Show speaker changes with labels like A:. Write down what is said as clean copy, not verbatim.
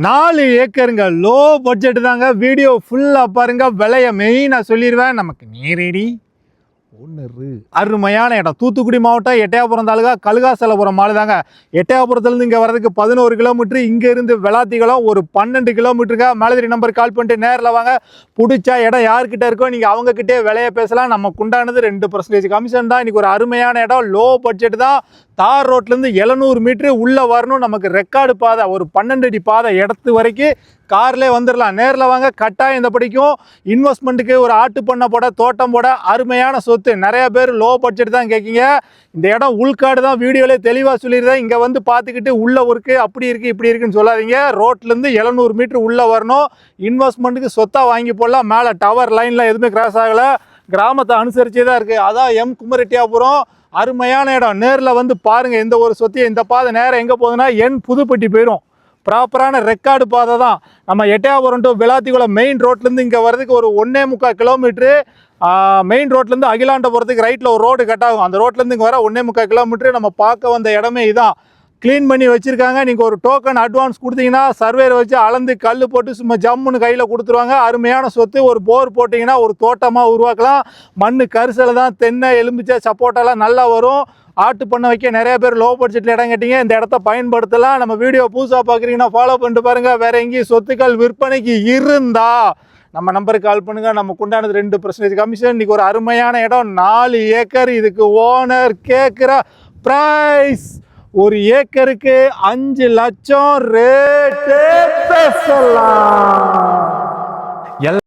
A: 4 ஏக்கருங்க. Low budget தாங்க. Video ஃபுல்லா பாருங்க. விலைய மெயினா சொல்லிடுவேன். நமக்கு நேரடி ஓனரு. அருமையான இடம். தூத்துக்குடி மாவட்டம் எட்டயபுரம் தாலுகா கழுகாசலபுரம் மாலை தாங்க. எட்டயபுரத்துலேருந்து இங்கே வரதுக்கு 11 கிலோமீட்டர். இங்கேருந்து விளாத்திக்குளம் ஒரு 12 கிலோமீட்டருங்க. மேலதிரி நம்பர் கால் பண்ணிட்டு நேரில் வாங்க. பிடிச்சா இடம் யார்கிட்ட இருக்கோ நீங்கள் அவங்கக்கிட்டே விலையை பேசலாம். நமக்கு உண்டானது 2% கமிஷன் தான். இன்றைக்கி ஒரு அருமையான இடம். லோ பட்ஜெட் தான். தார் ரோட்லேருந்து 700 மீட்ரு உள்ளே வரணும். நமக்கு ரெக்கார்டு பாதை ஒரு 12 அடி பாதை இடத்து வரைக்கும் கார்லேயே வந்துடலாம். நேரில் வாங்க. கட்டாயம் இந்த படிக்கும். இன்வெஸ்ட்மெண்ட்டுக்கு ஒரு ஆட்டு பண்ணை போட, தோட்டம் போட அருமையான சொத்து. நிறைய பேர் லோ பட்ஜெட் தான் கேட்கிங்க. இந்த இடம் உள்காடு தான். வீடியோவிலே தெளிவாக சொல்லிடுறேன். இங்கே வந்து பார்த்துக்கிட்டு உள்ள ஒர்க்கு அப்படி இருக்குது இப்படி இருக்குன்னு சொல்லாதீங்க. ரோட்லேருந்து 700 மீட்ரு உள்ளே வரணும். இன்வெஸ்ட்மெண்ட்டுக்கு சொத்தாக வாங்கி போடலாம். மேலே டவர் லைனில் எதுவுமே கிராஸ் ஆகலை. கிராமத்தை அனுசரிச்சே தான் இருக்குது. அதான் எம் குமரெட்டியாபுரம். அருமையான இடம். நேரில் வந்து பாருங்கள். எந்த ஒரு சொத்தையும். இந்த பாதை நேரம் எங்கே போகுதுன்னா என் புதுப்பட்டி போயிடும். ப்ராப்பரான ரெக்கார்டு பாதை தான். நம்ம எட்டயபுரம் டு விளாத்திக்குளம் மெயின் ரோட்லேருந்து இங்கே வரதுக்கு ஒரு 1.25 கிலோமீட்ரு. மெயின் ரோட்லேருந்து அகிலாண்டபுரத்துக்கு ரைட்டில் ஒரு ரோடு கட் ஆகும். அந்த ரோட்லேருந்து இங்கே வர 1.25 கிலோமீட்ரு. நம்ம பார்க்க வந்த இடமே இதான். க்ளீன் பண்ணி வச்சுருக்காங்க. நீங்கள் ஒரு டோக்கன் அட்வான்ஸ் கொடுத்தீங்கன்னா சர்வேரை வச்சு அளந்து கல் போட்டு சும்மா ஜம்முன்னு கையில் கொடுத்துருவாங்க. அருமையான சொத்து. ஒரு போர் போட்டிங்கன்னா ஒரு தோட்டமாக உருவாக்கலாம். மண் கரிசலை தான். தென்னை, எலும்பிச்சை, சப்போட்டெல்லாம் நல்லா வரும். ஆட்டு பண்ண வைக்க நிறைய பேர் லோ பட்ஜெட்டில் இடம் கேட்டீங்க. இந்த இடத்த பயன்படுத்தலாம். நம்ம வீடியோ புதுசாக பார்க்குறீங்கன்னா ஃபாலோ பண்ணிட்டு பாருங்கள். வேறு எங்கேயும் சொத்துக்கள் விற்பனைக்கு இருந்தா நம்ம நம்பருக்கு கால் பண்ணுங்கள். நமக்கு உண்டானது 2% கமிஷன். இன்றைக்கி ஒரு அருமையான இடம். 4 ஏக்கர். இதுக்கு ஓனர் கேட்குற ப்ரைஸ் ஒரு ஏக்கருக்கு 5 லட்சம் ரேட்டு பேசலாம்.